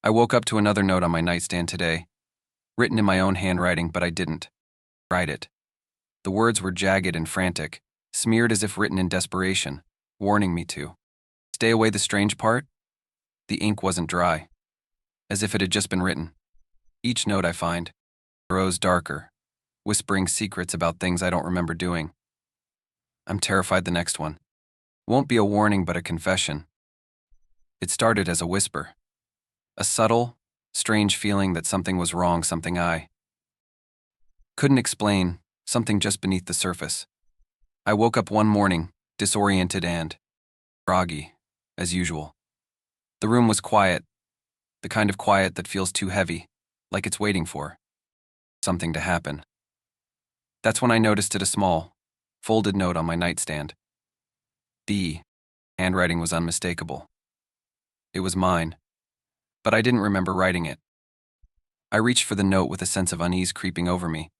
I woke up to another note on my nightstand today, written in my own handwriting, but I didn't write it. The words were jagged and frantic, smeared as if written in desperation, warning me to stay away. The strange part? The ink wasn't dry, as if it had just been written. Each note I find grows darker, whispering secrets about things I don't remember doing. I'm terrified the next one won't be a warning but a confession. It started as a whisper, a subtle, strange feeling that something was wrong, something I couldn't explain, something just beneath the surface. I woke up one morning, disoriented and groggy, as usual. The room was quiet, the kind of quiet that feels too heavy, like it's waiting for something to happen. That's when I noticed a small, folded note on my nightstand. The handwriting was unmistakable. It was mine, but I didn't remember writing it. I reached for the note with a sense of unease creeping over me,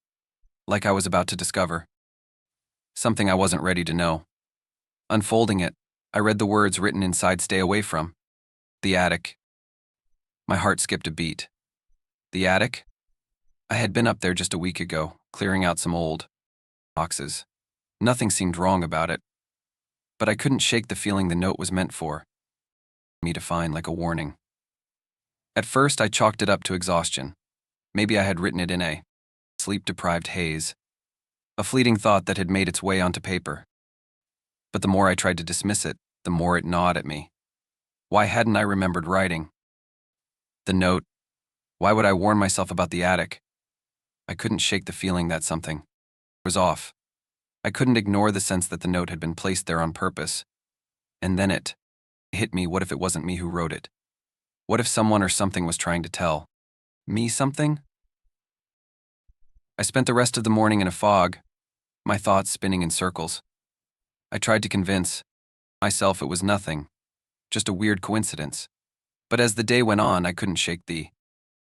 like I was about to discover something I wasn't ready to know. Unfolding it, I read the words written inside, "Stay away from the attic." My heart skipped a beat. The attic? I had been up there just a week ago, clearing out some old boxes. Nothing seemed wrong about it, but I couldn't shake the feeling the note was meant for me to find, like a warning. At first, I chalked it up to exhaustion. Maybe I had written it in a sleep-deprived haze, a fleeting thought that had made its way onto paper. But the more I tried to dismiss it, the more it gnawed at me. Why hadn't I remembered writing the note? Why would I warn myself about the attic? I couldn't shake the feeling that something was off. I couldn't ignore the sense that the note had been placed there on purpose. And then it hit me. What if it wasn't me who wrote it? What if someone or something was trying to tell me something? I spent the rest of the morning in a fog, my thoughts spinning in circles. I tried to convince myself it was nothing, just a weird coincidence. But as the day went on, I couldn't shake the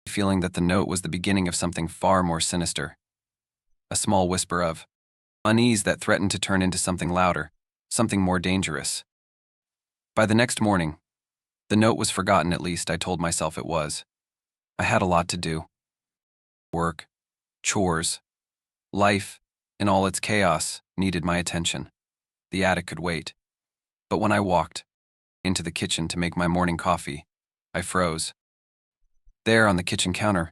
feeling that the note was the beginning of something far more sinister. A small whisper of unease that threatened to turn into something louder, something more dangerous. By the next morning, the note was forgotten. At least I told myself it was. I had a lot to do. Work, chores, life, in all its chaos, needed my attention. The attic could wait. But when I walked into the kitchen to make my morning coffee, I froze. There on the kitchen counter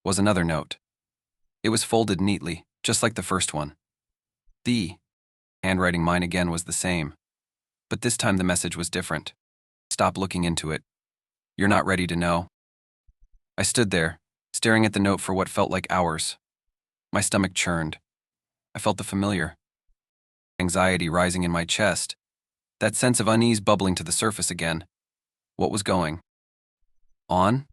was another note. It was folded neatly, just like the first one. The handwriting, mine again, was the same. But this time the message was different. Stop looking into it. You're not ready to know. I stood there, staring at the note for what felt like hours. My stomach churned. I felt the familiar anxiety rising in my chest, that sense of unease bubbling to the surface again. What was going on?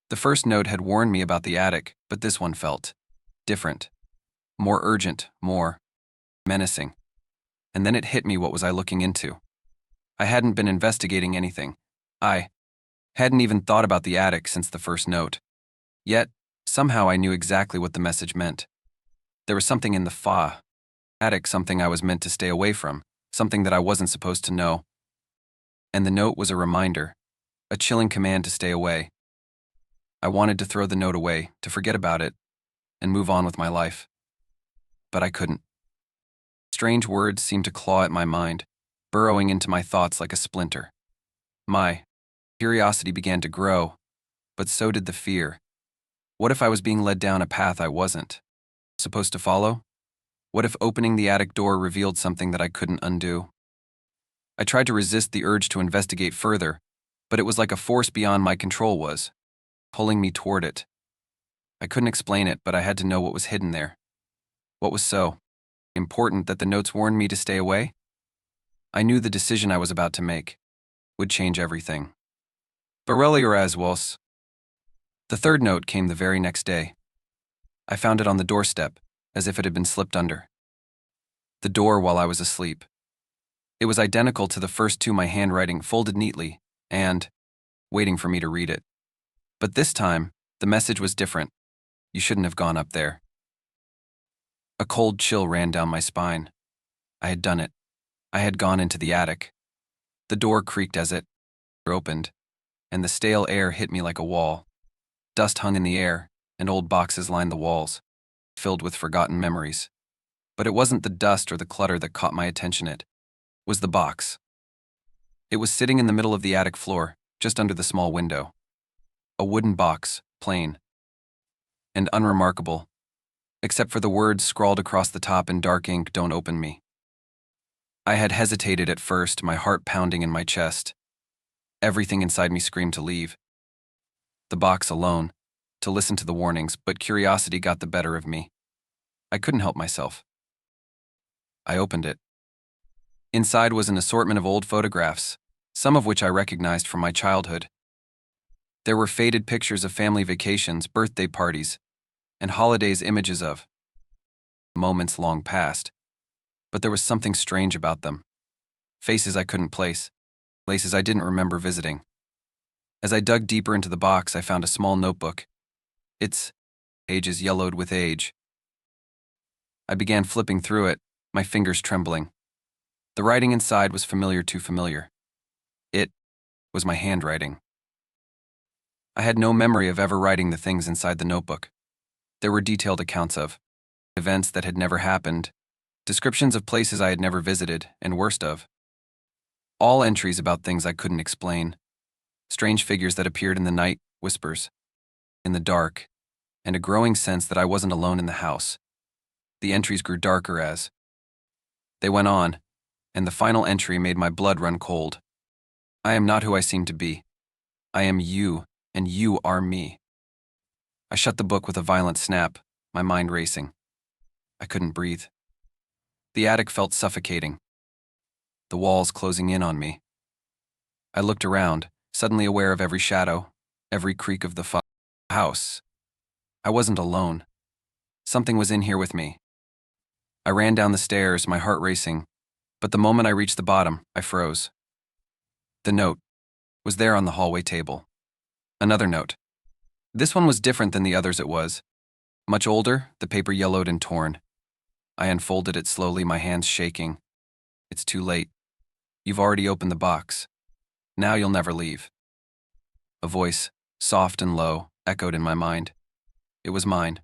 The first note had warned me about the attic, but this one felt different, more urgent, more menacing. And then it hit me. What was I looking into? I hadn't been investigating anything. I hadn't even thought about the attic since the first note. Yet, somehow I knew exactly what the message meant. There was something in the attic, something I was meant to stay away from, something that I wasn't supposed to know. And the note was a reminder, a chilling command to stay away. I wanted to throw the note away, to forget about it, and move on with my life. But I couldn't. Strange words seemed to claw at my mind, burrowing into my thoughts like a splinter. My curiosity began to grow, but so did the fear. What if I was being led down a path I wasn't supposed to follow? What if opening the attic door revealed something that I couldn't undo? I tried to resist the urge to investigate further, but it was like a force beyond my control was pulling me toward it. I couldn't explain it, but I had to know what was hidden there. What was so important that the notes warned me to stay away? I knew the decision I was about to make would change everything. Borelli or as was. The third note came the very next day. I found it on the doorstep, as if it had been slipped under the door while I was asleep. It was identical to the first two, my handwriting folded neatly and waiting for me to read it. But this time, the message was different. You shouldn't have gone up there. A cold chill ran down my spine. I had done it. I had gone into the attic. The door creaked as it opened, and the stale air hit me like a wall. Dust hung in the air, and old boxes lined the walls, filled with forgotten memories. But it wasn't the dust or the clutter that caught my attention, it was the box. It was sitting in the middle of the attic floor, just under the small window. A wooden box, plain and unremarkable, except for the words scrawled across the top in dark ink, "Don't open me." I had hesitated at first, my heart pounding in my chest. Everything inside me screamed to leave. The box alone, to listen to the warnings, but curiosity got the better of me. I couldn't help myself. I opened it. Inside was an assortment of old photographs, some of which I recognized from my childhood. There were faded pictures of family vacations, birthday parties, and holidays, images of moments long past. But there was something strange about them. Faces I couldn't place, places I didn't remember visiting. As I dug deeper into the box, I found a small notebook. Its pages yellowed with age. I began flipping through it, my fingers trembling. The writing inside was familiar, too familiar. It was my handwriting. I had no memory of ever writing the things inside the notebook. There were detailed accounts of events that had never happened, descriptions of places I had never visited, and worst of all entries about things I couldn't explain. Strange figures that appeared in the night, whispers in the dark, and a growing sense that I wasn't alone in the house. The entries grew darker as they went on, and the final entry made my blood run cold. I am not who I seem to be. I am you, and you are me. I shut the book with a violent snap, my mind racing. I couldn't breathe. The attic felt suffocating, the walls closing in on me. I looked around, suddenly aware of every shadow, every creak of the house. I wasn't alone. Something was in here with me. I ran down the stairs, my heart racing, but the moment I reached the bottom, I froze. The note was there on the hallway table. Another note. This one was different than the others. It was much older, the paper yellowed and torn. I unfolded it slowly, my hands shaking. It's too late. You've already opened the box. Now you'll never leave. A voice, soft and low, echoed in my mind. It was mine.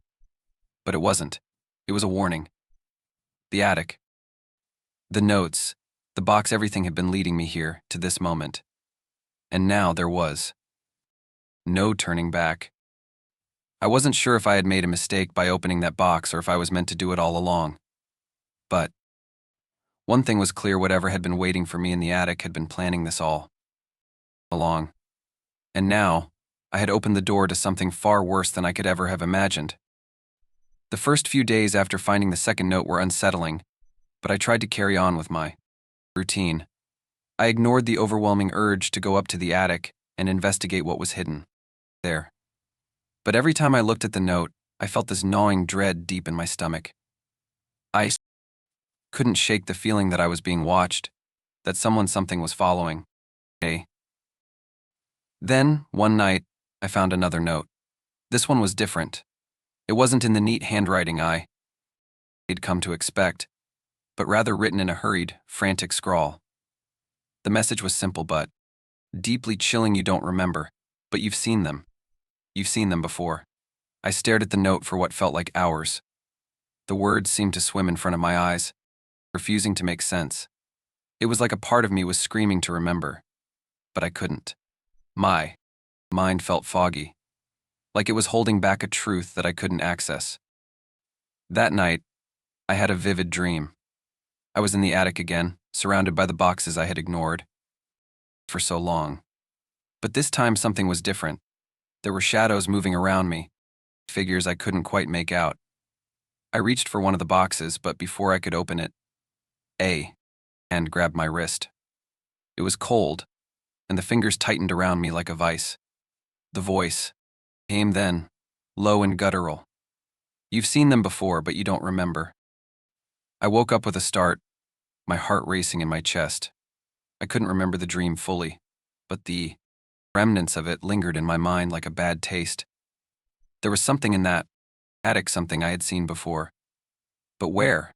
But it wasn't. It was a warning. The attic. The notes. The box, everything had been leading me here, to this moment. And now there was no turning back. I wasn't sure if I had made a mistake by opening that box or if I was meant to do it all along. But one thing was clear, whatever had been waiting for me in the attic had been planning this all along. And now, I had opened the door to something far worse than I could ever have imagined. The first few days after finding the second note were unsettling, but I tried to carry on with my routine. I ignored the overwhelming urge to go up to the attic and investigate what was hidden there. But every time I looked at the note, I felt this gnawing dread deep in my stomach. I couldn't shake the feeling that I was being watched, that something was following. Then, one night, I found another note. This one was different. It wasn't in the neat handwriting I had come to expect, but rather written in a hurried, frantic scrawl. The message was simple but deeply chilling. You don't remember, but you've seen them. You've seen them before. I stared at the note for what felt like hours. The words seemed to swim in front of my eyes, refusing to make sense. It was like a part of me was screaming to remember, but I couldn't. My mind felt foggy, like it was holding back a truth that I couldn't access. That night, I had a vivid dream. I was in the attic again, surrounded by the boxes I had ignored for so long. But this time something was different. There were shadows moving around me, figures I couldn't quite make out. I reached for one of the boxes, but before I could open it, a hand grabbed my wrist. It was cold, and the fingers tightened around me like a vice. The voice came then, low and guttural. You've seen them before, but you don't remember. I woke up with a start, my heart racing in my chest. I couldn't remember the dream fully, but the remnants of it lingered in my mind like a bad taste. There was something in that attic, something I had seen before. But where?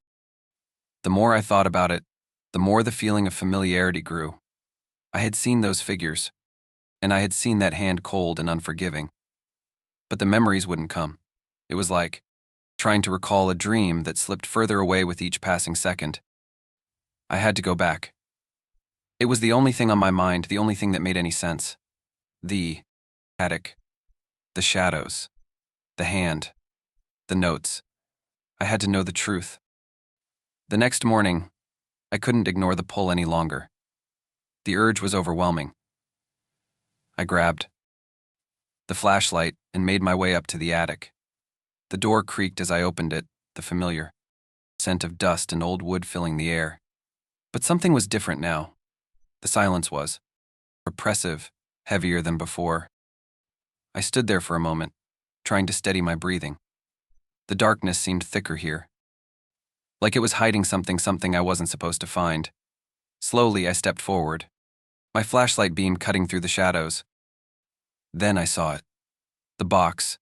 The more I thought about it, the more the feeling of familiarity grew. I had seen those figures, and I had seen that hand cold and unforgiving. But the memories wouldn't come. It was like trying to recall a dream that slipped further away with each passing second. I had to go back. It was the only thing on my mind, the only thing that made any sense. The attic, the shadows, the hand, the notes. I had to know the truth. The next morning, I couldn't ignore the pull any longer. The urge was overwhelming. I grabbed the flashlight and made my way up to the attic. The door creaked as I opened it, the familiar scent of dust and old wood filling the air. But something was different now. The silence was oppressive, heavier than before. I stood there for a moment, trying to steady my breathing. The darkness seemed thicker here, like it was hiding something I wasn't supposed to find. Slowly, I stepped forward, my flashlight beam cutting through the shadows. Then I saw it. The box.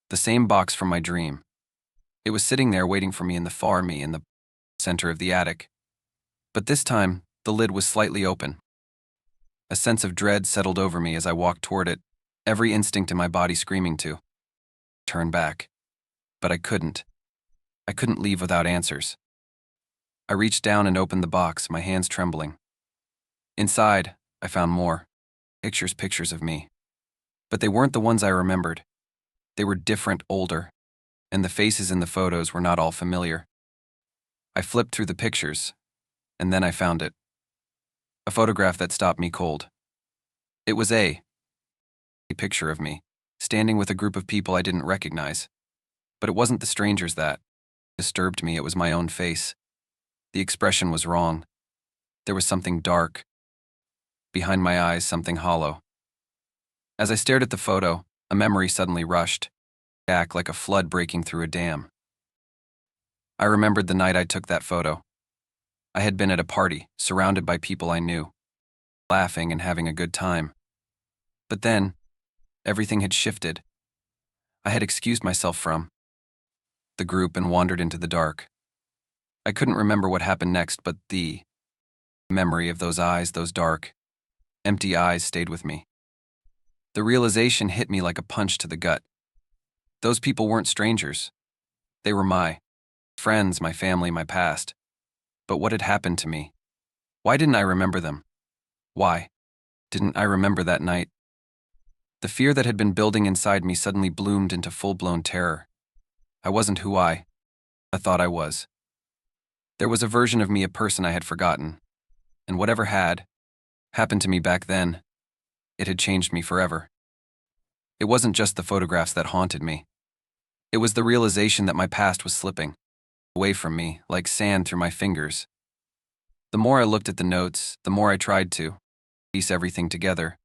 The same box from my dream. It was sitting there waiting for me in the center of the attic. But this time, the lid was slightly open. A sense of dread settled over me as I walked toward it, every instinct in my body screaming to turn back. But I couldn't. I couldn't leave without answers. I reached down and opened the box, my hands trembling. Inside, I found more. Pictures of me. But they weren't the ones I remembered. They were different, older, and the faces in the photos were not all familiar. I flipped through the pictures, and then I found it. A photograph that stopped me cold. It was a picture of me, standing with a group of people I didn't recognize. But it wasn't the strangers that disturbed me, it was my own face. The expression was wrong. There was something dark. Behind my eyes, something hollow. As I stared at the photo, a memory suddenly rushed back like a flood breaking through a dam. I remembered the night I took that photo. I had been at a party, surrounded by people I knew, laughing and having a good time. But then, everything had shifted. I had excused myself from the group and wandered into the dark. I couldn't remember what happened next, but the memory of those eyes, those dark, empty eyes stayed with me. The realization hit me like a punch to the gut. Those people weren't strangers. They were my friends, my family, my past. But what had happened to me? Why didn't I remember them? Why didn't I remember that night? The fear that had been building inside me suddenly bloomed into full-blown terror. I wasn't who I thought I was. There was a version of me, a person I had forgotten. And whatever had happened to me back then, it had changed me forever. It wasn't just the photographs that haunted me. It was the realization that my past was slipping away from me, like sand through my fingers. The more I looked at the notes, the more I tried to piece everything together,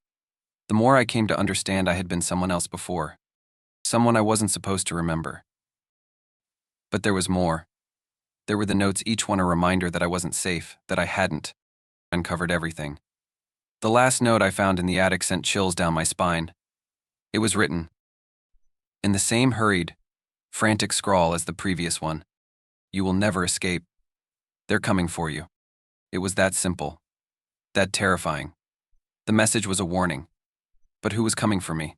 the more I came to understand I had been someone else before, someone I wasn't supposed to remember. But there was more. There were the notes, each one a reminder that I wasn't safe, that I hadn't uncovered everything. The last note I found in the attic sent chills down my spine. It was written in the same hurried, frantic scrawl as the previous one. You will never escape. They're coming for you. It was that simple, that terrifying. The message was a warning. But who was coming for me?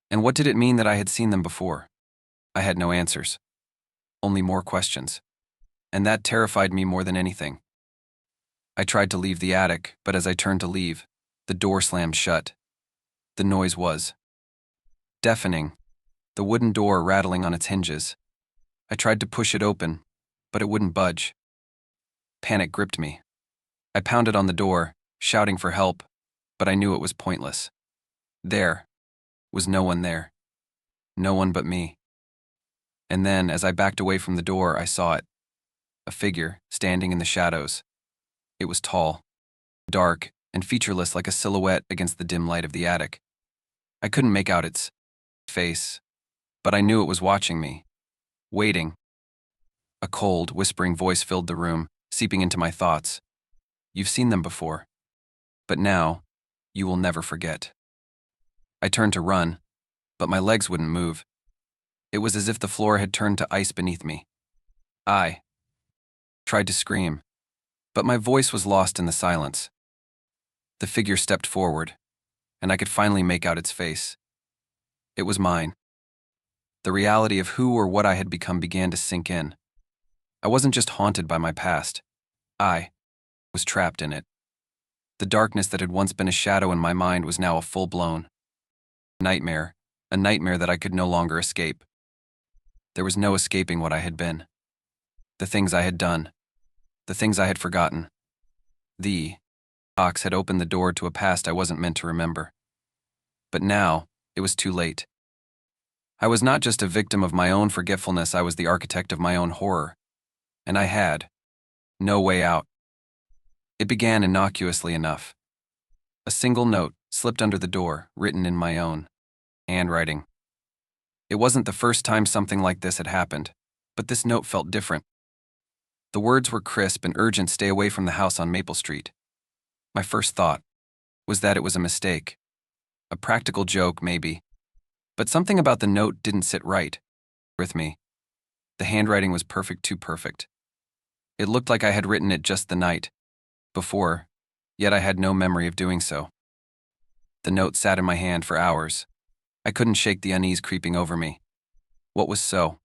And what did it mean that I had seen them before? I had no answers. Only more questions. And that terrified me more than anything. I tried to leave the attic, but as I turned to leave, the door slammed shut. The noise was deafening, the wooden door rattling on its hinges. I tried to push it open, but it wouldn't budge. Panic gripped me. I pounded on the door, shouting for help, but I knew it was pointless. There was no one there. No one but me. And then, as I backed away from the door, I saw it. A figure standing in the shadows. It was tall, dark, and featureless like a silhouette against the dim light of the attic. I couldn't make out its face, but I knew it was watching me, waiting. A cold, whispering voice filled the room, seeping into my thoughts. You've seen them before, but now, you will never forget. I turned to run, but my legs wouldn't move. It was as if the floor had turned to ice beneath me. I tried to scream, but my voice was lost in the silence. The figure stepped forward, and I could finally make out its face. It was mine. The reality of who or what I had become began to sink in. I wasn't just haunted by my past. I was trapped in it. The darkness that had once been a shadow in my mind was now a full-blown nightmare, a nightmare that I could no longer escape. There was no escaping what I had been. The things I had done. The things I had forgotten. The box had opened the door to a past I wasn't meant to remember. But now, it was too late. I was not just a victim of my own forgetfulness, I was the architect of my own horror. And I had no way out. It began innocuously enough. A single note slipped under the door, written in my own handwriting. It wasn't the first time something like this had happened, but this note felt different. The words were crisp and urgent: stay away from the house on Maple Street. My first thought was that it was a mistake. A practical joke, maybe. But something about the note didn't sit right with me. The handwriting was perfect, too perfect. It looked like I had written it just the night before, yet I had no memory of doing so. The note sat in my hand for hours. I couldn't shake the unease creeping over me. What was so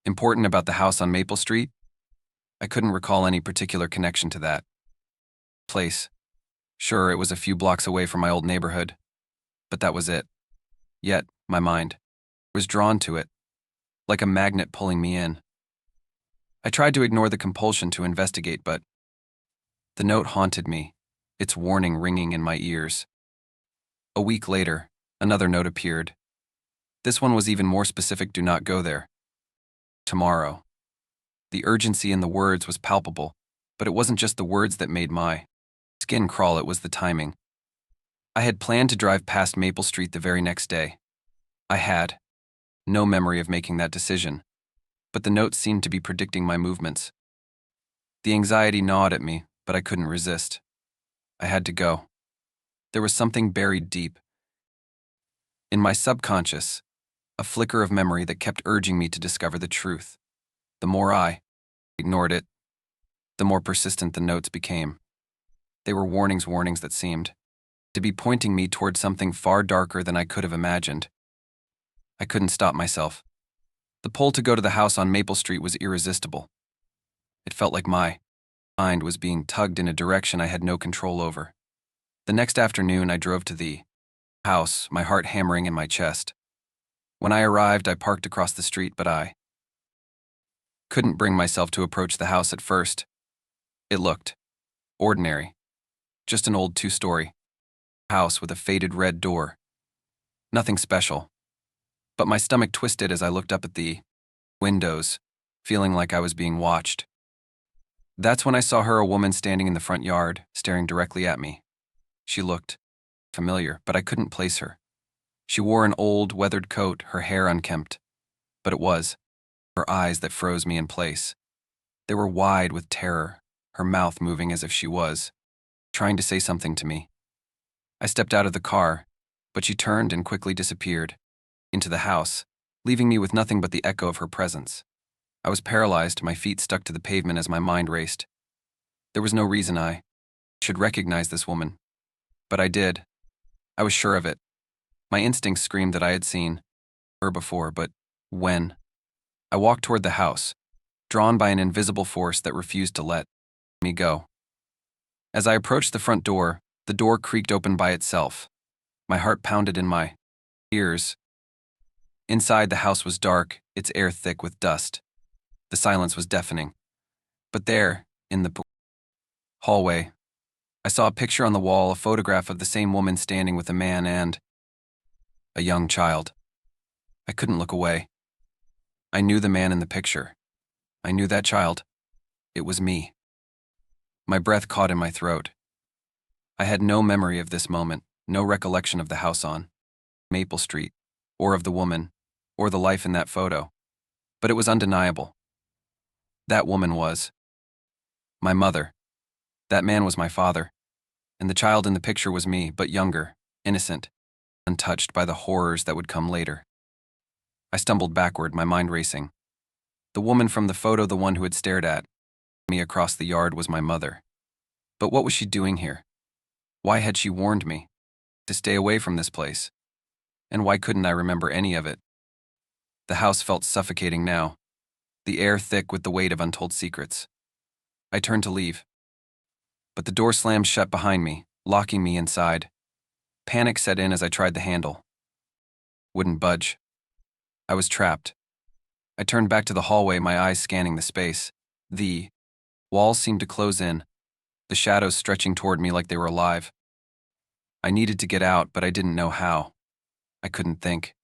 important about the house on Maple Street? I couldn't recall any particular connection to that place. Sure, it was a few blocks away from my old neighborhood, but that was it. Yet, my mind was drawn to it, like a magnet pulling me in. I tried to ignore the compulsion to investigate, but the note haunted me, its warning ringing in my ears. A week later, another note appeared. This one was even more specific: do not go there. Tomorrow. The urgency in the words was palpable, but it wasn't just the words that made my skin crawl, it was the timing. I had planned to drive past Maple Street the very next day. I had no memory of making that decision, but the note seemed to be predicting my movements. The anxiety gnawed at me, but I couldn't resist. I had to go. There was something buried deep in my subconscious, a flicker of memory that kept urging me to discover the truth. The more I ignored it, the more persistent the notes became. They were warnings that seemed to be pointing me toward something far darker than I could have imagined. I couldn't stop myself. The pull to go to the house on Maple Street was irresistible. It felt like my mind was being tugged in a direction I had no control over. The next afternoon, I drove to the house, my heart hammering in my chest. When I arrived, I parked across the street, but I couldn't bring myself to approach the house at first. It looked ordinary. Just an old two-story house with a faded red door. Nothing special. But my stomach twisted as I looked up at the windows, feeling like I was being watched. That's when I saw her, a woman standing in the front yard, staring directly at me. She looked familiar, but I couldn't place her. She wore an old, weathered coat, her hair unkempt. But it was her eyes that froze me in place. They were wide with terror, her mouth moving as if she was trying to say something to me. I stepped out of the car, but she turned and quickly disappeared into the house, leaving me with nothing but the echo of her presence. I was paralyzed, my feet stuck to the pavement as my mind raced. There was no reason I should recognize this woman, but I did. I was sure of it. My instincts screamed that I had seen her before, but when? I walked toward the house, drawn by an invisible force that refused to let me go. As I approached the front door, the door creaked open by itself. My heart pounded in my ears. Inside, the house was dark, its air thick with dust. The silence was deafening. But there, in the hallway, I saw a picture on the wall, a photograph of the same woman standing with a man and a young child. I couldn't look away. I knew the man in the picture. I knew that child. It was me. My breath caught in my throat. I had no memory of this moment, no recollection of the house on Maple Street, or of the woman, or the life in that photo. But it was undeniable. That woman was my mother. That man was my father. And the child in the picture was me, but younger, innocent, untouched by the horrors that would come later. I stumbled backward, my mind racing. The woman from the photo, the one who had stared at me across the yard, was my mother. But what was she doing here? Why had she warned me? to stay away from this place. And why couldn't I remember any of it? The house felt suffocating now, the air thick with the weight of untold secrets. I turned to leave, but the door slammed shut behind me, locking me inside. Panic set in as I tried the handle. Wouldn't budge. I was trapped. I turned back to the hallway, my eyes scanning the space. The walls seemed to close in, the shadows stretching toward me like they were alive. I needed to get out, but I didn't know how. I couldn't think.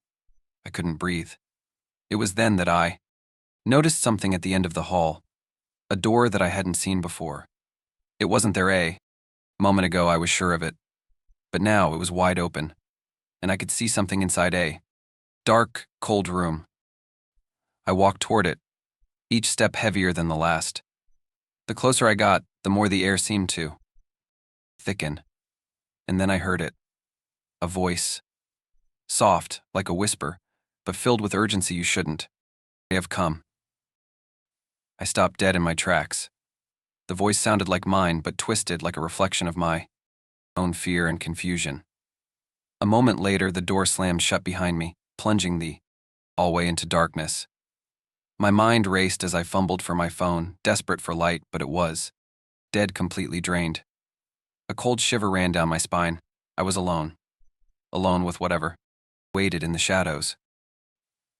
I couldn't breathe. It was then that I noticed something at the end of the hall, a door that I hadn't seen before. It wasn't there a moment ago, I was sure of it, but now it was wide open, and I could see something inside a dark, cold room. I walked toward it, each step heavier than the last. The closer I got, the more the air seemed to thicken, and then I heard it. A voice. Soft, like a whisper, but filled with urgency. You shouldn't. They have come. I stopped dead in my tracks. The voice sounded like mine, but twisted like a reflection of my own fear and confusion. A moment later, the door slammed shut behind me, plunging the hallway into darkness. My mind raced as I fumbled for my phone, desperate for light, but it was dead, completely drained. A cold shiver ran down my spine. I was alone. Alone with whatever waited in the shadows.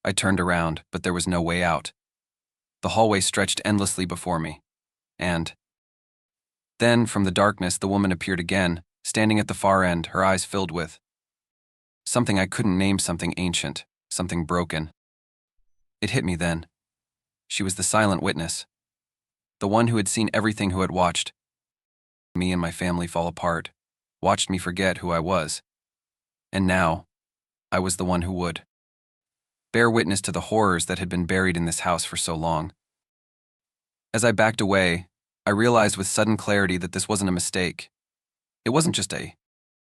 I turned around, but there was no way out. The hallway stretched endlessly before me. And then, from the darkness, the woman appeared again, standing at the far end, her eyes filled with something I couldn't name, something ancient, something broken. It hit me then. She was the silent witness, the one who had seen everything, who had watched me and my family fall apart, watched me forget who I was. And now, I was the one who would bear witness to the horrors that had been buried in this house for so long. As I backed away, I realized with sudden clarity that this wasn't a mistake. It wasn't just a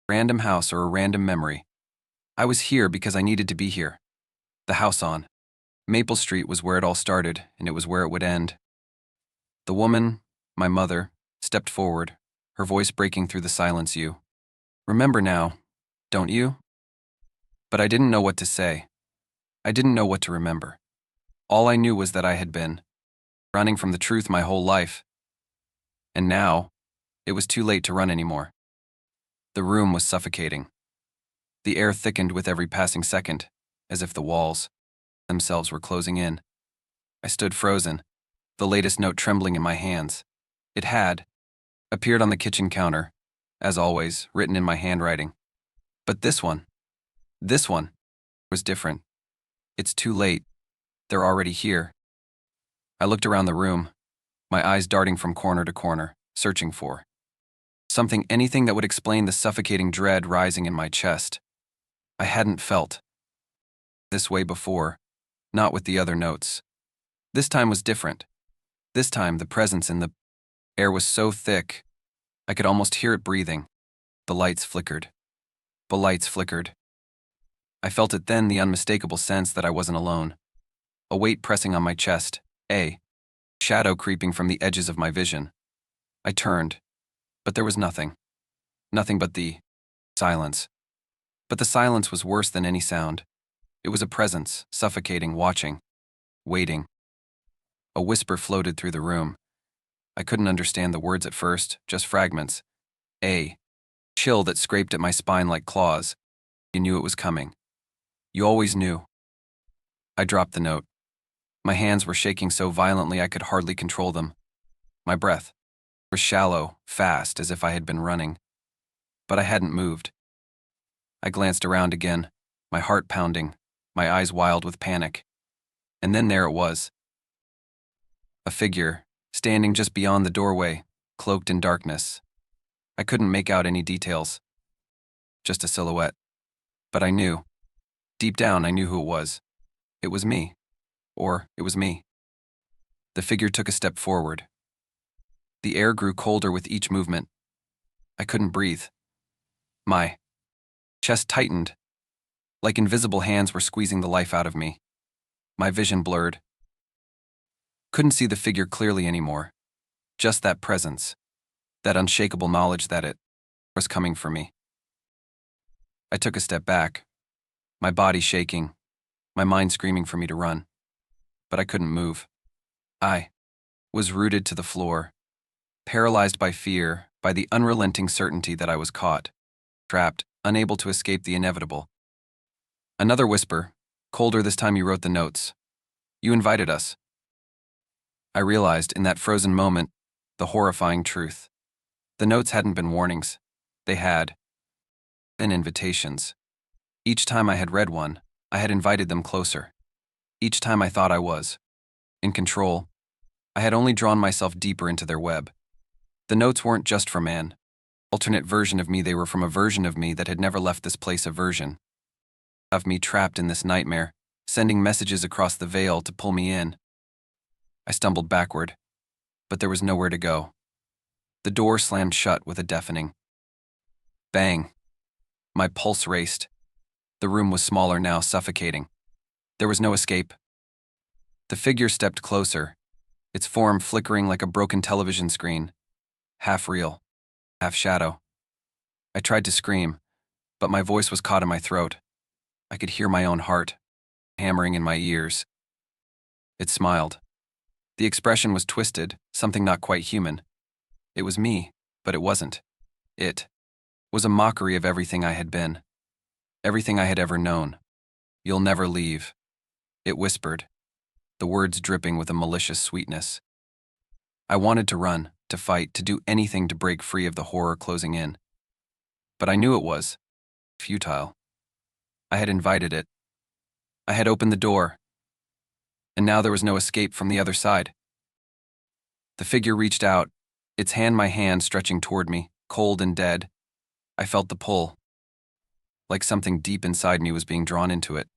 random house or a random memory. I was here because I needed to be here. The house on Maple Street was where it all started, and it was where it would end. The woman, my mother, stepped forward, her voice breaking through the silence. You remember now, don't you? But I didn't know what to say. I didn't know what to remember. All I knew was that I had been running from the truth my whole life. And now, it was too late to run anymore. The room was suffocating. The air thickened with every passing second, as if the walls themselves were closing in. I stood frozen, the latest note trembling in my hands. It had appeared on the kitchen counter, as always, written in my handwriting. But this one was different. It's too late. They're already here. I looked around the room, my eyes darting from corner to corner, searching for something, anything that would explain the suffocating dread rising in my chest. I hadn't felt this way before, not with the other notes. This time was different. This time, the presence in the air was so thick, I could almost hear it breathing. The lights flickered. The lights flickered. I felt it then, the unmistakable sense that I wasn't alone. A weight pressing on my chest, a shadow creeping from the edges of my vision. I turned, but there was nothing. Nothing but the silence. But the silence was worse than any sound. It was a presence, suffocating, watching, waiting. A whisper floated through the room. I couldn't understand the words at first, just fragments. A chill that scraped at my spine like claws. You knew it was coming. You always knew. I dropped the note. My hands were shaking so violently I could hardly control them. My breath was shallow, fast, as if I had been running. But I hadn't moved. I glanced around again, my heart pounding, my eyes wild with panic. And then there it was. A figure, standing just beyond the doorway, cloaked in darkness. I couldn't make out any details. Just a silhouette. But I knew. Deep down, I knew who it was. It was me. Or it was me. The figure took a step forward. The air grew colder with each movement. I couldn't breathe. My chest tightened, like invisible hands were squeezing the life out of me. My vision blurred. Couldn't see the figure clearly anymore. Just that presence, that unshakable knowledge that it was coming for me. I took a step back, my body shaking, my mind screaming for me to run. But I couldn't move. I was rooted to the floor, paralyzed by fear, by the unrelenting certainty that I was caught, trapped, unable to escape the inevitable. Another whisper, colder this time. You wrote the notes. You invited us. I realized in that frozen moment the horrifying truth. The notes hadn't been warnings. They had been invitations. Each time I had read one, I had invited them closer. Each time I thought I was in control, I had only drawn myself deeper into their web. The notes weren't just from an alternate version of me, they were from a version of me that had never left this place, a version of me trapped in this nightmare, sending messages across the veil to pull me in. I stumbled backward, but there was nowhere to go. The door slammed shut with a deafening bang. My pulse raced. The room was smaller now, suffocating. There was no escape. The figure stepped closer, its form flickering like a broken television screen, half real, half shadow. I tried to scream, but my voice was caught in my throat. I could hear my own heart hammering in my ears. It smiled. The expression was twisted, something not quite human. It was me, but it wasn't. It was a mockery of everything I had been, everything I had ever known. You'll never leave, it whispered, the words dripping with a malicious sweetness. I wanted to run, to fight, to do anything to break free of the horror closing in. But I knew it was futile. I had invited it. I had opened the door, and now there was no escape from the other side. The figure reached out, its hand my hand stretching toward me, cold and dead. I felt the pull, like something deep inside me was being drawn into it.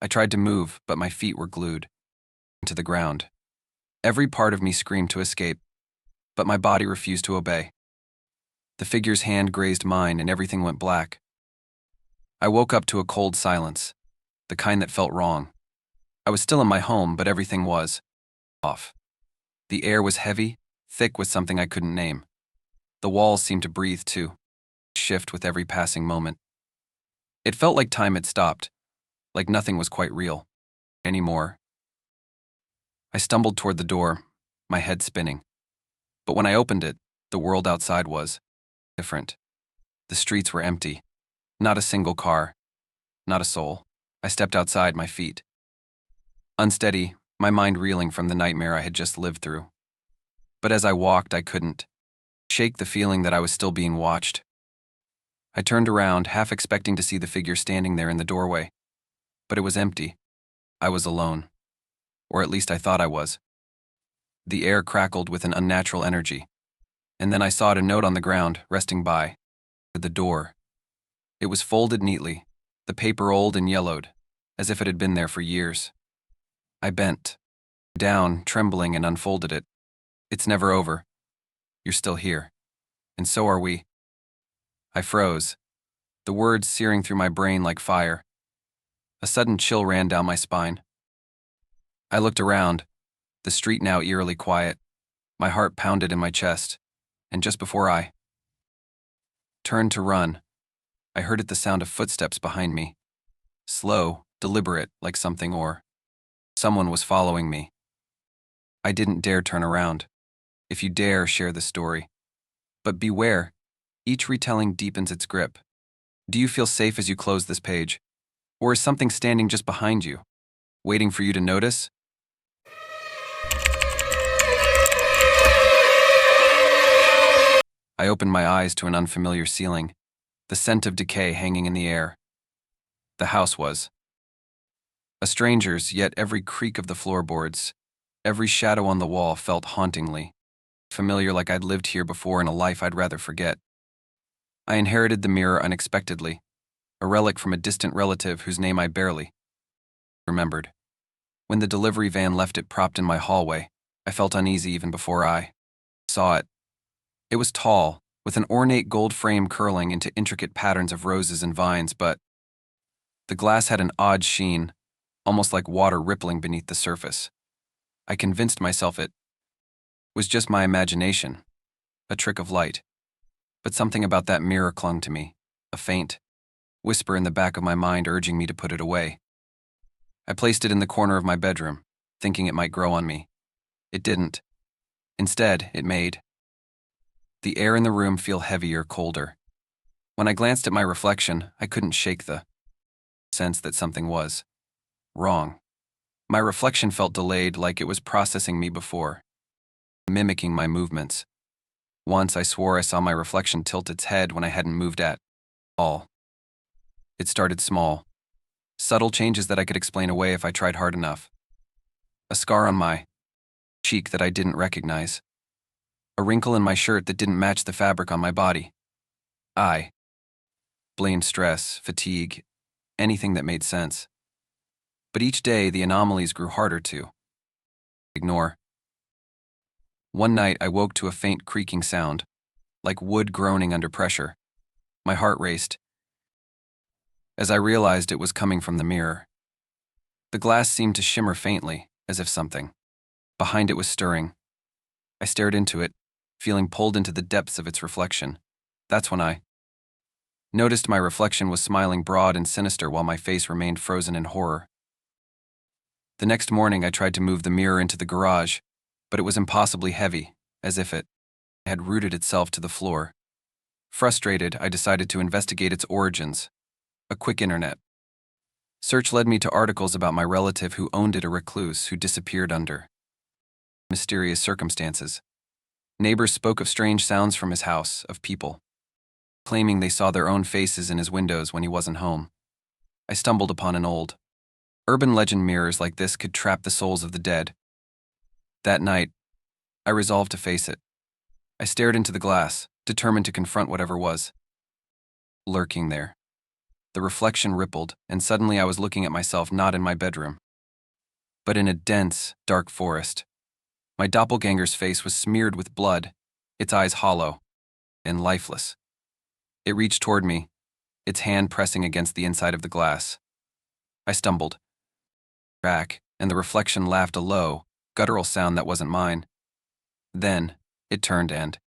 I tried to move, but my feet were glued to the ground. Every part of me screamed to escape, but my body refused to obey. The figure's hand grazed mine and everything went black. I woke up to a cold silence, the kind that felt wrong. I was still in my home, but everything was off. The air was heavy, thick with something I couldn't name. The walls seemed to breathe too, shift with every passing moment. It felt like time had stopped, like nothing was quite real anymore. I stumbled toward the door, my head spinning. But when I opened it, the world outside was different. The streets were empty. Not a single car. Not a soul. I stepped outside, my feet unsteady, my mind reeling from the nightmare I had just lived through. But as I walked, I couldn't shake the feeling that I was still being watched. I turned around, half expecting to see the figure standing there in the doorway. But it was empty. I was alone. Or at least I thought I was. The air crackled with an unnatural energy. And then I saw a note on the ground, resting by the door. It was folded neatly, the paper old and yellowed, as if it had been there for years. I bent down, trembling, and unfolded it. It's never over. You're still here. And so are we. I froze, the words searing through my brain like fire. A sudden chill ran down my spine. I looked around, the street now eerily quiet. My heart pounded in my chest, and just before I turned to run, I heard the sound of footsteps behind me. Slow, deliberate, like something or someone was following me. I didn't dare turn around. If you dare, share the story. But beware, each retelling deepens its grip. Do you feel safe as you close this page? Or is something standing just behind you, waiting for you to notice? I opened my eyes to an unfamiliar ceiling, the scent of decay hanging in the air. The house was a stranger's, yet every creak of the floorboards, every shadow on the wall felt hauntingly familiar, like I'd lived here before in a life I'd rather forget. I inherited the mirror unexpectedly, a relic from a distant relative whose name I barely remembered. When the delivery van left it propped in my hallway, I felt uneasy even before I saw it. It was tall, with an ornate gold frame curling into intricate patterns of roses and vines, but the glass had an odd sheen, almost like water rippling beneath the surface. I convinced myself it was just my imagination, a trick of light. But something about that mirror clung to me, a faint whisper in the back of my mind urging me to put it away. I placed it in the corner of my bedroom, thinking it might grow on me. It didn't. Instead, it made the air in the room feel heavier, colder. When I glanced at my reflection, I couldn't shake the sense that something was wrong. My reflection felt delayed, like it was processing me before mimicking my movements. Once I swore I saw my reflection tilt its head when I hadn't moved at all. It started small, subtle changes that I could explain away if I tried hard enough. A scar on my cheek that I didn't recognize. A wrinkle in my shirt that didn't match the fabric on my body. I blamed stress, fatigue, anything that made sense. But each day, the anomalies grew harder to ignore. One night, I woke to a faint creaking sound, like wood groaning under pressure. My heart raced as I realized it was coming from the mirror. The glass seemed to shimmer faintly, as if something behind it was stirring. I stared into it, feeling pulled into the depths of its reflection. That's when I noticed my reflection was smiling broad and sinister while my face remained frozen in horror. The next morning, I tried to move the mirror into the garage, but it was impossibly heavy, as if it had rooted itself to the floor. Frustrated, I decided to investigate its origins. A quick internet search led me to articles about my relative who owned it, a recluse who disappeared under mysterious circumstances. Neighbors spoke of strange sounds from his house, of people claiming they saw their own faces in his windows when he wasn't home. I stumbled upon an old urban legend. Mirrors like this could trap the souls of the dead. That night, I resolved to face it. I stared into the glass, determined to confront whatever was lurking there. The reflection rippled, and suddenly I was looking at myself not in my bedroom, but in a dense, dark forest. My doppelganger's face was smeared with blood, its eyes hollow and lifeless. It reached toward me, its hand pressing against the inside of the glass. I stumbled back, and the reflection laughed a low, guttural sound that wasn't mine. Then, it turned and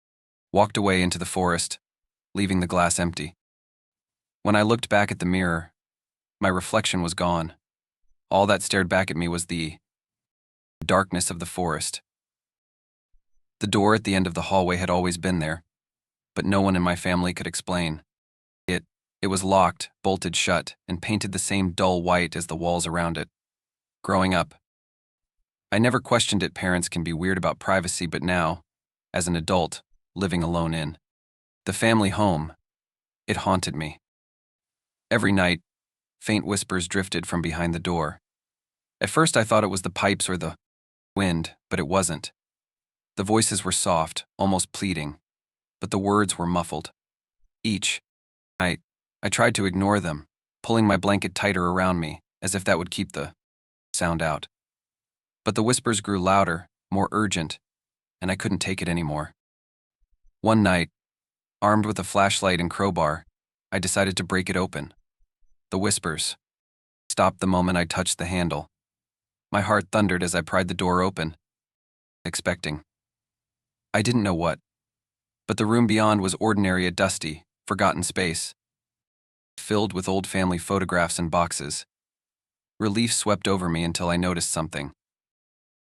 walked away into the forest, leaving the glass empty. When I looked back at the mirror, my reflection was gone. All that stared back at me was the darkness of the forest. The door at the end of the hallway had always been there, but no one in my family could explain. It was locked, bolted shut, and painted the same dull white as the walls around it. Growing up, I never questioned it. Parents can be weird about privacy, but now, as an adult, living alone in the family home, it haunted me. Every night, faint whispers drifted from behind the door. At first I thought it was the pipes or the wind, but it wasn't. The voices were soft, almost pleading, but the words were muffled. Each night, I tried to ignore them, pulling my blanket tighter around me, as if that would keep the sound out. But the whispers grew louder, more urgent, and I couldn't take it anymore. One night, armed with a flashlight and crowbar, I decided to break it open. The whispers stopped the moment I touched the handle. My heart thundered as I pried the door open, expecting I didn't know what. But the room beyond was ordinary, a dusty, forgotten space, filled with old family photographs and boxes. Relief swept over me until I noticed something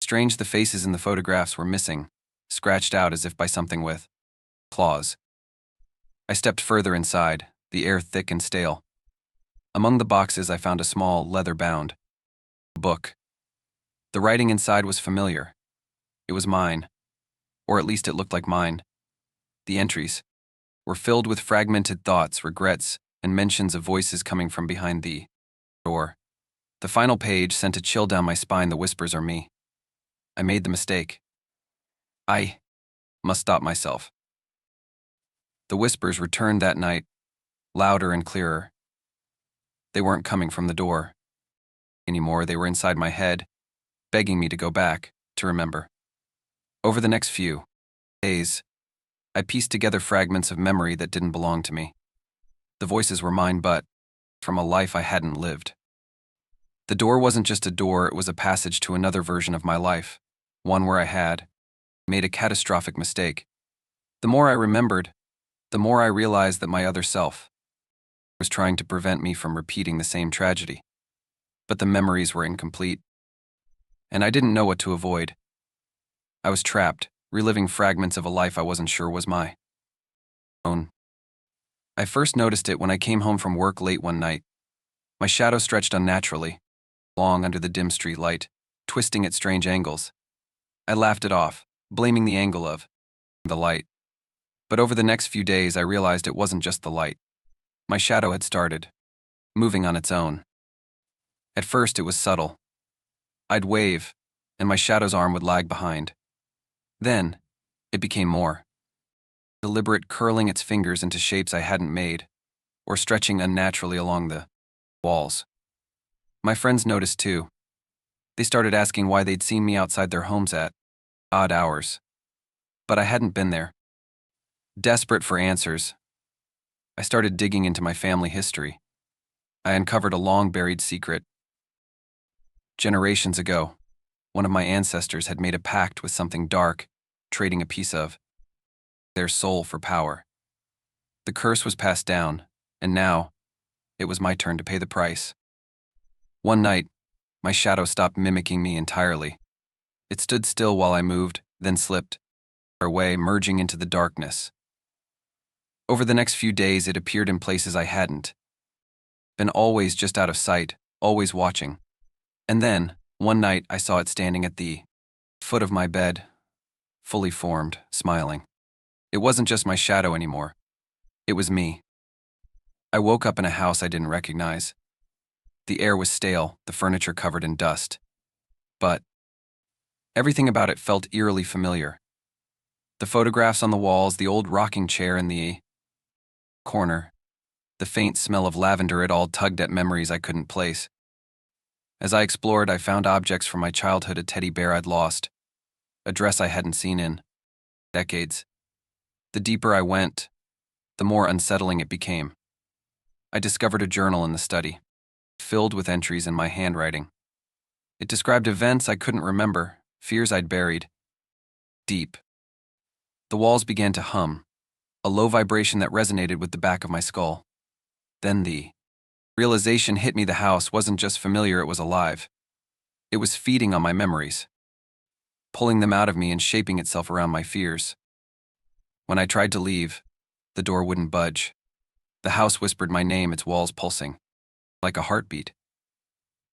strange. The faces in the photographs were missing, scratched out as if by something with claws. I stepped further inside, the air thick and stale. Among the boxes, I found a small, leather-bound book. The writing inside was familiar. It was mine, or at least it looked like mine. The entries were filled with fragmented thoughts, regrets, and mentions of voices coming from behind the door. The final page sent a chill down my spine. The whispers are me. I made the mistake. I must stop myself. The whispers returned that night, louder and clearer. They weren't coming from the door anymore. They were inside my head, begging me to go back, to remember. Over the next few days, I pieced together fragments of memory that didn't belong to me. The voices were mine, but from a life I hadn't lived. The door wasn't just a door, it was a passage to another version of my life, one where I had made a catastrophic mistake. The more I remembered, the more I realized that my other self was trying to prevent me from repeating the same tragedy. But the memories were incomplete, and I didn't know what to avoid. I was trapped, reliving fragments of a life I wasn't sure was my own. I first noticed it when I came home from work late one night. My shadow stretched unnaturally, long under the dim street light, twisting at strange angles. I laughed it off, blaming the angle of the light. But over the next few days, I realized it wasn't just the light. My shadow had started, moving on its own. At first, it was subtle. I'd wave, and my shadow's arm would lag behind. Then, it became more deliberate, curling its fingers into shapes I hadn't made, or stretching unnaturally along the walls. My friends noticed too. They started asking why they'd seen me outside their homes at odd hours. But I hadn't been there. Desperate for answers, I started digging into my family history. I uncovered a long-buried secret. Generations ago, one of my ancestors had made a pact with something dark, trading a piece of their soul for power. The curse was passed down, and now, it was my turn to pay the price. One night, my shadow stopped mimicking me entirely. It stood still while I moved, then slipped away, merging into the darkness. Over the next few days, it appeared in places I hadn't been, always just out of sight, always watching. And then, one night, I saw it standing at the foot of my bed, fully formed, smiling. It wasn't just my shadow anymore. It was me. I woke up in a house I didn't recognize. The air was stale, the furniture covered in dust. But everything about it felt eerily familiar. The photographs on the walls, the old rocking chair in the corner, the faint smell of lavender, it all tugged at memories I couldn't place. As I explored, I found objects from my childhood, a teddy bear I'd lost, a dress I hadn't seen in decades. The deeper I went, the more unsettling it became. I discovered a journal in the study, filled with entries in my handwriting. It described events I couldn't remember, fears I'd buried deep. The walls began to hum, a low vibration that resonated with the back of my skull. Then the realization hit me: the house wasn't just familiar, it was alive. It was feeding on my memories, pulling them out of me and shaping itself around my fears. When I tried to leave, the door wouldn't budge. The house whispered my name, its walls pulsing like a heartbeat.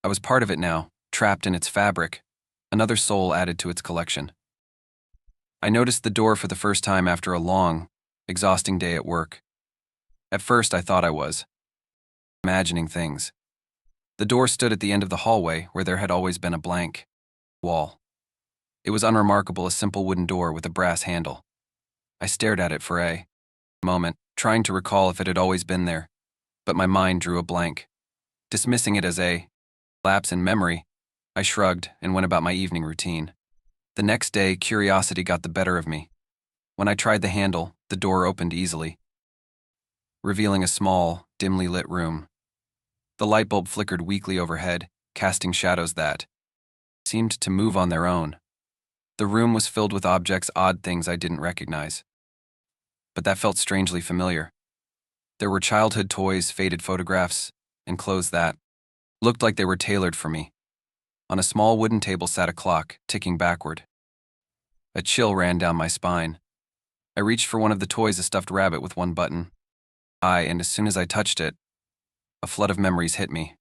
I was part of it now, trapped in its fabric, another soul added to its collection. I noticed the door for the first time after a long, exhausting day at work. At first, I thought I was imagining things. The door stood at the end of the hallway where there had always been a blank wall. It was unremarkable, a simple wooden door with a brass handle. I stared at it for a moment, trying to recall if it had always been there, but my mind drew a blank. Dismissing it as a lapse in memory, I shrugged and went about my evening routine. The next day, curiosity got the better of me. When I tried the handle, the door opened easily, revealing a small, dimly lit room. The light bulb flickered weakly overhead, casting shadows that seemed to move on their own. The room was filled with objects, odd things I didn't recognize. But that felt strangely familiar. There were childhood toys, faded photographs, and clothes that looked like they were tailored for me. On a small wooden table sat a clock, ticking backward. A chill ran down my spine. I reached for one of the toys, a stuffed rabbit with one button. And as soon as I touched it, a flood of memories hit me.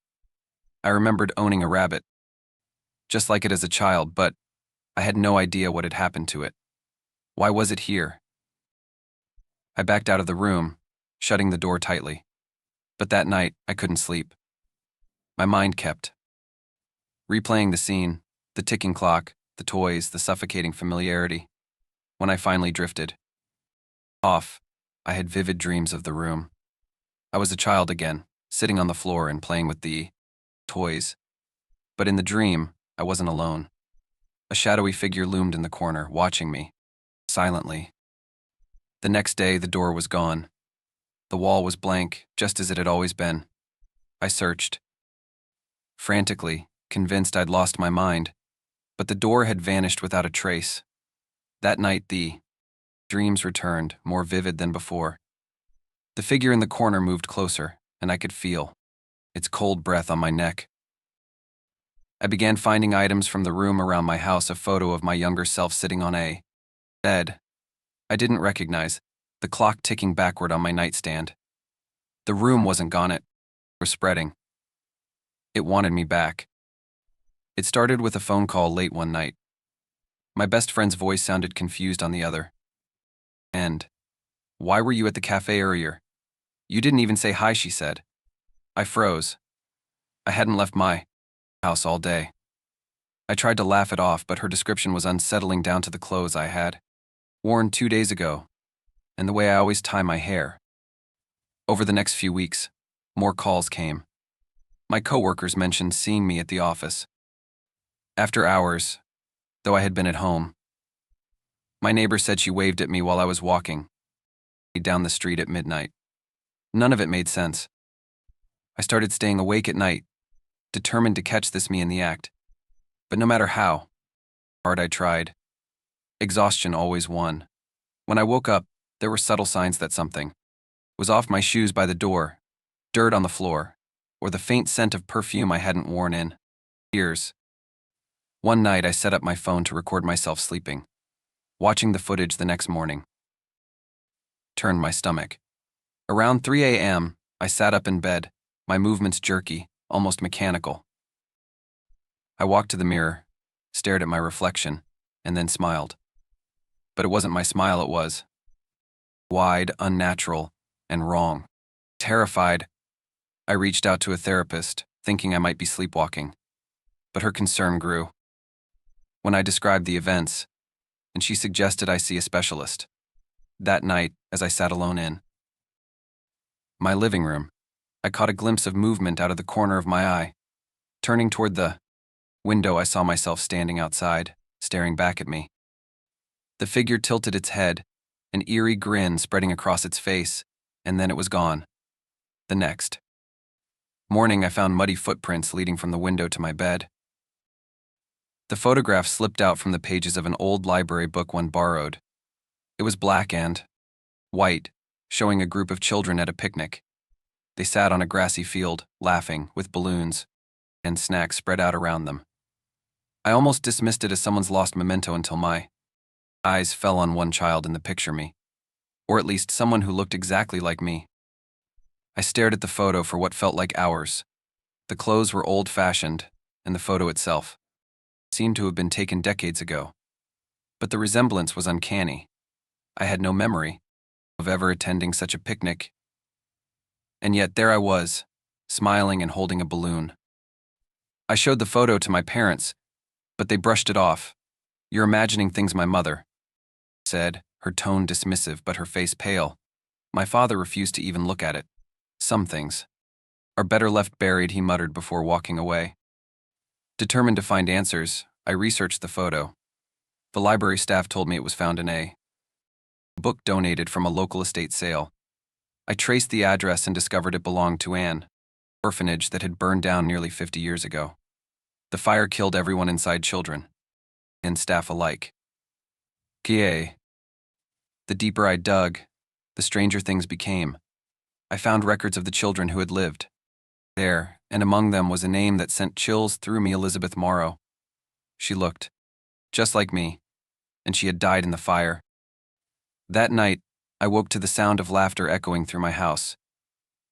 I remembered owning a rabbit, just like it as a child, but I had no idea what had happened to it. Why was it here? I backed out of the room, shutting the door tightly. But that night, I couldn't sleep. My mind kept replaying the scene, the ticking clock, the toys, the suffocating familiarity. When I finally drifted off, I had vivid dreams of the room. I was a child again, sitting on the floor and playing with the toys. But in the dream, I wasn't alone. A shadowy figure loomed in the corner, watching me, silently. The next day, the door was gone. The wall was blank, just as it had always been. I searched frantically, convinced I'd lost my mind, but the door had vanished without a trace. That night, the dreams returned, more vivid than before. The figure in the corner moved closer, and I could feel its cold breath on my neck. I began finding items from the room around my house, a photo of my younger self sitting on a bed I didn't recognize, the clock ticking backward on my nightstand. The room wasn't gone, it was spreading. It wanted me back. It started with a phone call late one night. My best friend's voice sounded confused on the other. And, "Why were you at the cafe earlier? You didn't even say hi," she said. I froze. I hadn't left my house all day. I tried to laugh it off, but her description was unsettling down to the clothes I had worn 2 days ago, and the way I always tie my hair. Over the next few weeks, more calls came. My coworkers mentioned seeing me at the office. After hours, though I had been at home, my neighbor said she waved at me while I was walking down the street at midnight. None of it made sense. I started staying awake at night, determined to catch this me in the act. But no matter how hard I tried, exhaustion always won. When I woke up, there were subtle signs that something was off: my shoes by the door, dirt on the floor, or the faint scent of perfume I hadn't worn in years. One night I set up my phone to record myself sleeping. Watching the footage the next morning turned my stomach. Around 3 a.m., I sat up in bed, my movements jerky, almost mechanical. I walked to the mirror, stared at my reflection, and then smiled. But it wasn't my smile, it was wide, unnatural, and wrong. Terrified, I reached out to a therapist, thinking I might be sleepwalking. But her concern grew when I described the events, and she suggested I see a specialist. That night, as I sat alone in my living room, I caught a glimpse of movement out of the corner of my eye. Turning toward the window, I saw myself standing outside, staring back at me. The figure tilted its head, an eerie grin spreading across its face, and then it was gone. The next morning, I found muddy footprints leading from the window to my bed. The photograph slipped out from the pages of an old library book one borrowed. It was black and white, showing a group of children at a picnic. They sat on a grassy field, laughing, with balloons and snacks spread out around them. I almost dismissed it as someone's lost memento until my eyes fell on one child in the picture me, or at least someone who looked exactly like me. I stared at the photo for what felt like hours. The clothes were old-fashioned, and the photo itself seemed to have been taken decades ago. But the resemblance was uncanny. I had no memory of ever attending such a picnic, and yet there I was, smiling and holding a balloon. I showed the photo to my parents, but they brushed it off. "You're imagining things," my mother said, her tone dismissive but her face pale. My father refused to even look at it. "Some things are better left buried," he muttered before walking away. Determined to find answers, I researched the photo. The library staff told me it was found in a book donated from a local estate sale. I traced the address and discovered it belonged to an orphanage that had burned down nearly 50 years ago. The fire killed everyone inside, children and staff alike. Kie. The deeper I dug, the stranger things became. I found records of the children who had lived there, and among them was a name that sent chills through me: Elizabeth Morrow. She looked just like me, and she had died in the fire. That night, I woke to the sound of laughter echoing through my house.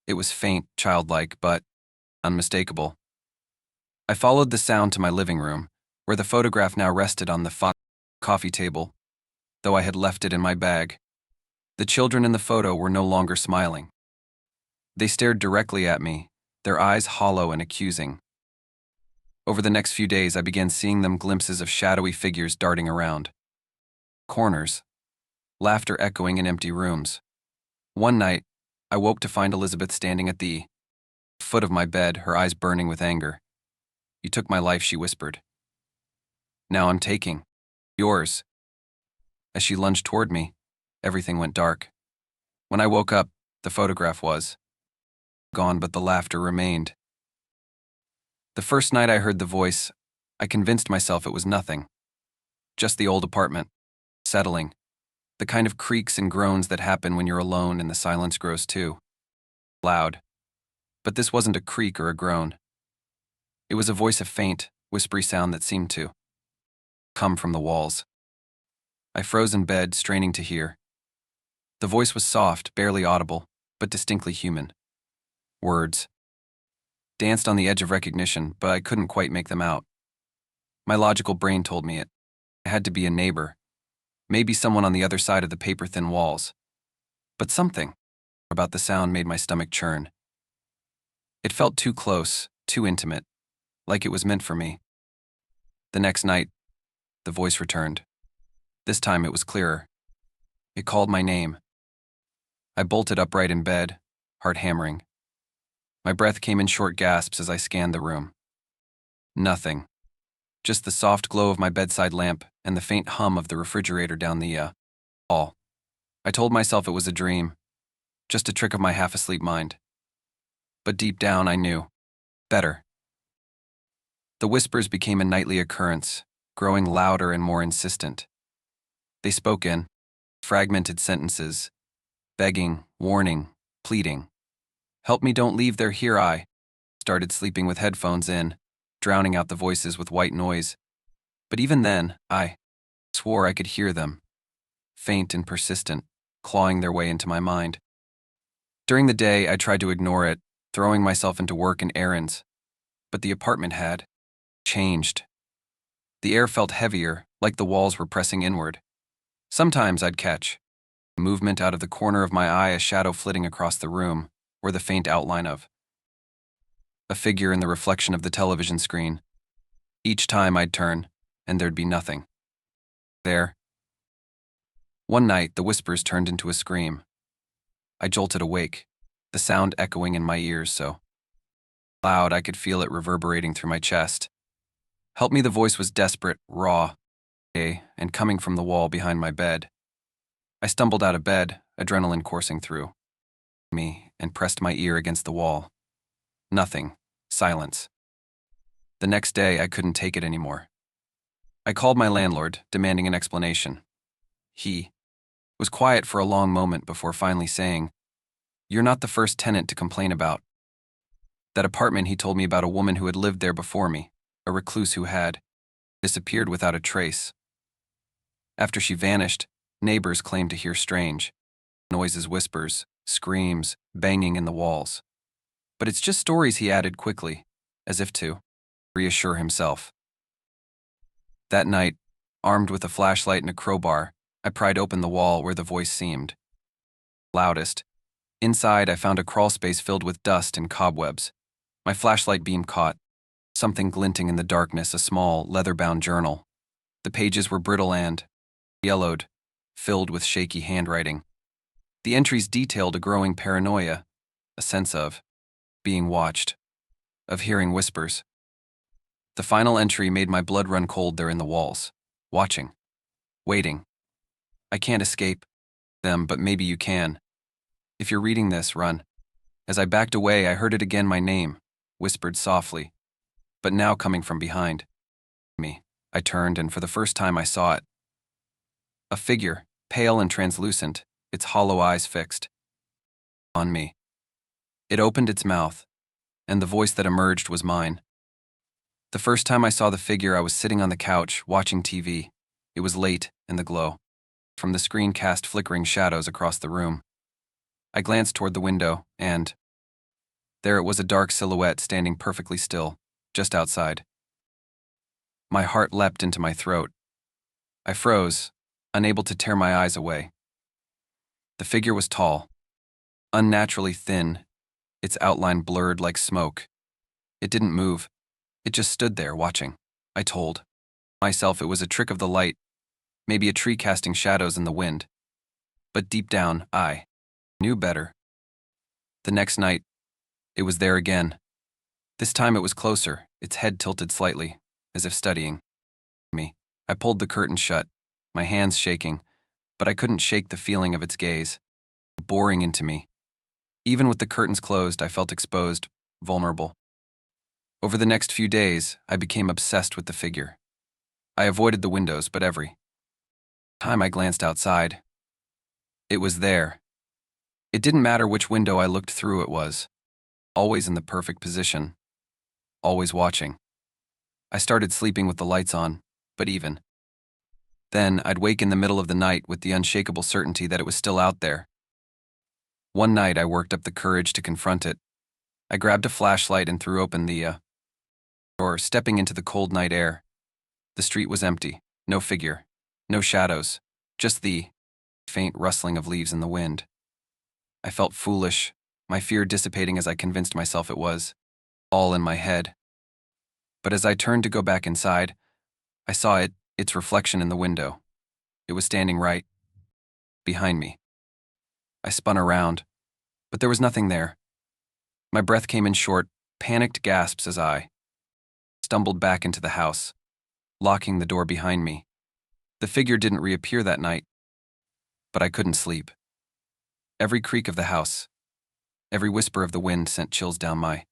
It was faint, childlike, but unmistakable. I followed the sound to my living room, where the photograph now rested on the coffee table, though I had left it in my bag. The children in the photo were no longer smiling. They stared directly at me, their eyes hollow and accusing. Over the next few days, I began seeing them glimpses of shadowy figures darting around corners, laughter echoing in empty rooms. One night, I woke to find Elizabeth standing at the foot of my bed, her eyes burning with anger. "You took my life," she whispered. "Now I'm taking yours." As she lunged toward me, everything went dark. When I woke up, the photograph was gone, but the laughter remained. The first night I heard the voice, I convinced myself it was nothing. Just the old apartment, settling. The kind of creaks and groans that happen when you're alone and the silence grows too loud. But this wasn't a creak or a groan. It was a voice of faint, whispery sound that seemed to come from the walls. I froze in bed, straining to hear. The voice was soft, barely audible, but distinctly human. Words danced on the edge of recognition, but I couldn't quite make them out. My logical brain told me it had to be a neighbor, maybe someone on the other side of the paper-thin walls. But something about the sound made my stomach churn. It felt too close, too intimate, like it was meant for me. The next night, the voice returned. This time it was clearer. It called my name. I bolted upright in bed, heart hammering. My breath came in short gasps as I scanned the room. Nothing. Just the soft glow of my bedside lamp and the faint hum of the refrigerator down the hall. I told myself it was a dream, just a trick of my half-asleep mind. But deep down I knew better. The whispers became a nightly occurrence, growing louder and more insistent. They spoke in fragmented sentences, begging, warning, pleading. Help me, don't leave there, here I started sleeping with headphones in, drowning out the voices with white noise. But even then, I swore I could hear them, faint and persistent, clawing their way into my mind. During the day, I tried to ignore it, throwing myself into work and errands. But the apartment had changed. The air felt heavier, like the walls were pressing inward. Sometimes I'd catch movement out of the corner of my eye, a shadow flitting across the room, or the faint outline of a figure in the reflection of the television screen. Each time I'd turn, and there'd be nothing there. One night, the whispers turned into a scream. I jolted awake, the sound echoing in my ears so loud I could feel it reverberating through my chest. Help me, the voice was desperate, raw, and coming from the wall behind my bed. I stumbled out of bed, adrenaline coursing through me, and pressed my ear against the wall. Nothing. Silence. The next day, I couldn't take it anymore. I called my landlord, demanding an explanation. He was quiet for a long moment before finally saying, "You're not the first tenant to complain about that apartment." He told me about a woman who had lived there before me, a recluse who had disappeared without a trace. After she vanished, neighbors claimed to hear strange noises, whispers, screams, banging in the walls. But it's just stories, he added quickly, as if to reassure himself. That night, armed with a flashlight and a crowbar, I pried open the wall where the voice seemed loudest. Inside, I found a crawlspace filled with dust and cobwebs. My flashlight beam caught something glinting in the darkness, a small, leather-bound journal. The pages were brittle and yellowed, filled with shaky handwriting. The entries detailed a growing paranoia, a sense of being watched, of hearing whispers. The final entry made my blood run cold. There in the walls, watching, waiting. I can't escape them, but maybe you can. If you're reading this, run. As I backed away, I heard it again, my name, whispered softly, but now coming from behind me. I turned, and for the first time I saw it. A figure, pale and translucent, its hollow eyes fixed on me. It opened its mouth, and the voice that emerged was mine. The first time I saw the figure, I was sitting on the couch, watching TV. It was late, and the glow from the screen cast flickering shadows across the room. I glanced toward the window, and there it was, a dark silhouette standing perfectly still, just outside. My heart leapt into my throat. I froze, unable to tear my eyes away. The figure was tall, unnaturally thin, its outline blurred like smoke. It didn't move. It just stood there, watching. I told myself it was a trick of the light, maybe a tree casting shadows in the wind. But deep down, I knew better. The next night, it was there again. This time it was closer, its head tilted slightly, as if studying me. I pulled the curtain shut, my hands shaking, but I couldn't shake the feeling of its gaze, boring into me. Even with the curtains closed, I felt exposed, vulnerable. Over the next few days, I became obsessed with the figure. I avoided the windows, but every time I glanced outside, it was there. It didn't matter which window I looked through, it was always in the perfect position, always watching. I started sleeping with the lights on, but even then, I'd wake in the middle of the night with the unshakable certainty that it was still out there. One night, I worked up the courage to confront it. I grabbed a flashlight and threw open the door, stepping into the cold night air. The street was empty, no figure, no shadows, just the faint rustling of leaves in the wind. I felt foolish, my fear dissipating as I convinced myself it was all in my head. But as I turned to go back inside, I saw its reflection in the window. It was standing right behind me. I spun around, but there was nothing there. My breath came in short, panicked gasps as I stumbled back into the house, locking the door behind me. The figure didn't reappear that night, but I couldn't sleep. Every creak of the house, every whisper of the wind sent chills down my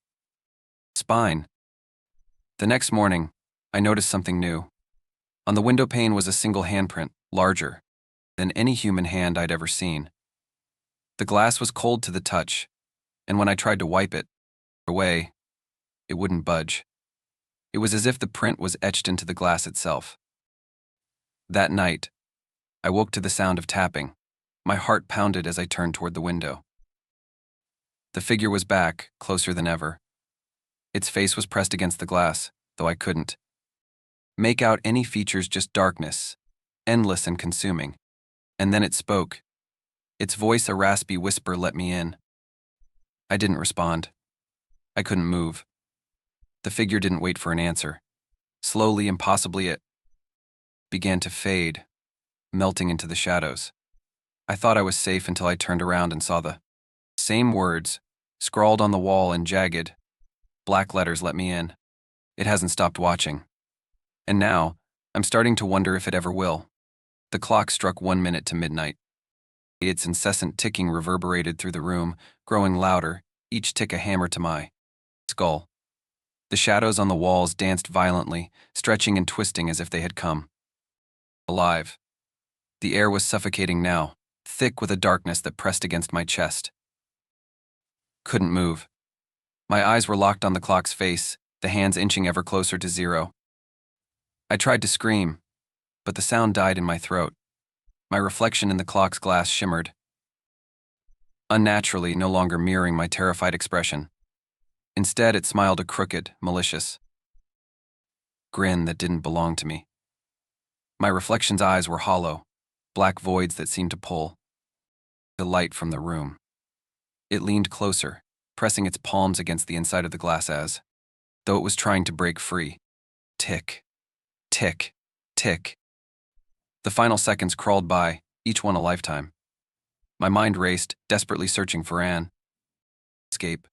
spine. The next morning, I noticed something new. On the window pane was a single handprint, larger than any human hand I'd ever seen. The glass was cold to the touch, and when I tried to wipe it away, it wouldn't budge. It was as if the print was etched into the glass itself. That night, I woke to the sound of tapping. My heart pounded as I turned toward the window. The figure was back, closer than ever. Its face was pressed against the glass, though I couldn't make out any features, just darkness, endless and consuming. And then it spoke. Its voice, a raspy whisper, let me in. I didn't respond. I couldn't move. The figure didn't wait for an answer. Slowly, impossibly, it began to fade, melting into the shadows. I thought I was safe until I turned around and saw the same words, scrawled on the wall in jagged, black letters, let me in. It hasn't stopped watching. And now, I'm starting to wonder if it ever will. The clock struck 1 minute to midnight. Its incessant ticking reverberated through the room, growing louder, each tick a hammer to my skull. The shadows on the walls danced violently, stretching and twisting as if they had come alive. The air was suffocating now, thick with a darkness that pressed against my chest. Couldn't move. My eyes were locked on the clock's face, the hands inching ever closer to zero. I tried to scream, but the sound died in my throat. My reflection in the clock's glass shimmered, unnaturally, no longer mirroring my terrified expression. Instead, it smiled a crooked, malicious grin that didn't belong to me. My reflection's eyes were hollow, black voids that seemed to pull the light from the room. It leaned closer, pressing its palms against the inside of the glass as though it was trying to break free. Tick, tick, tick. The final seconds crawled by, each one a lifetime. My mind raced, desperately searching for an escape.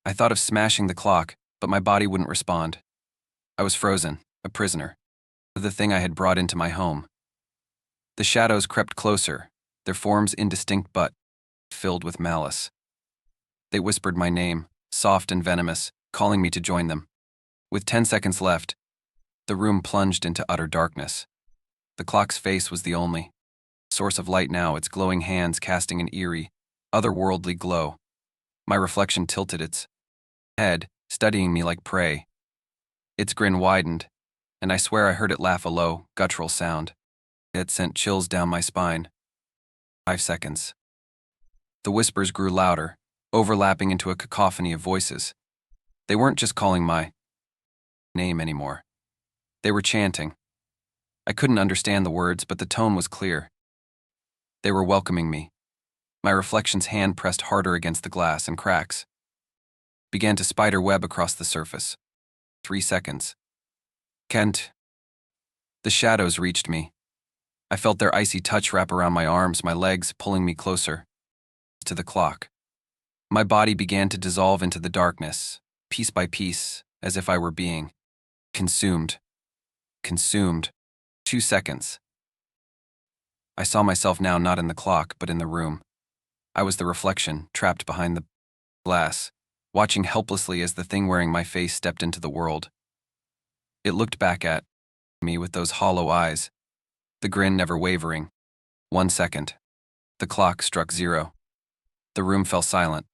I thought of smashing the clock, but my body wouldn't respond. I was frozen, a prisoner of the thing I had brought into my home. The shadows crept closer, their forms indistinct but filled with malice. They whispered my name, soft and venomous, calling me to join them. With 10 seconds left, the room plunged into utter darkness. The clock's face was the only source of light now, its glowing hands casting an eerie, otherworldly glow. My reflection tilted its head, studying me like prey. Its grin widened, and I swear I heard it laugh a low, guttural sound. It sent chills down my spine. 5 seconds. The whispers grew louder, overlapping into a cacophony of voices. They weren't just calling my name anymore. They were chanting. I couldn't understand the words, but the tone was clear. They were welcoming me. My reflection's hand pressed harder against the glass, and cracks began to spider web across the surface. 3 seconds. Kent. The shadows reached me. I felt their icy touch wrap around my arms, my legs pulling me closer to the clock. My body began to dissolve into the darkness, piece by piece, as if I were being consumed. Consumed. 2 seconds. I saw myself now not in the clock, but in the room. I was the reflection, trapped behind the glass, watching helplessly as the thing wearing my face stepped into the world. It looked back at me with those hollow eyes, the grin never wavering. 1 second. The clock struck 0. The room fell silent.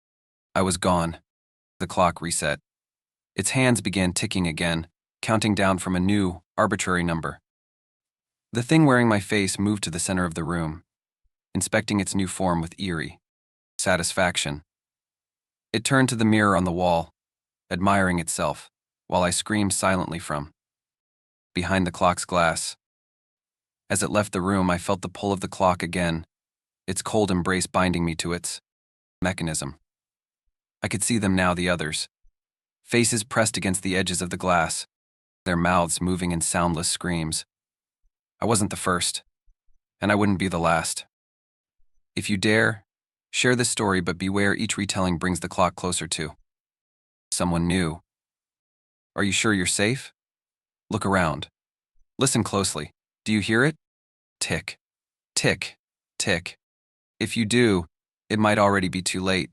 I was gone. The clock reset. Its hands began ticking again, counting down from a new, arbitrary number. The thing wearing my face moved to the center of the room, inspecting its new form with eerie satisfaction. It turned to the mirror on the wall, admiring itself, while I screamed silently from behind the clock's glass. As it left the room, I felt the pull of the clock again, its cold embrace binding me to its mechanism. I could see them now, the others. Faces pressed against the edges of the glass, their mouths moving in soundless screams. I wasn't the first, and I wouldn't be the last. If you dare, share this story, but beware, each retelling brings the clock closer to someone new. Are you sure you're safe? Look around. Listen closely. Do you hear it? Tick, tick, tick. If you do, it might already be too late.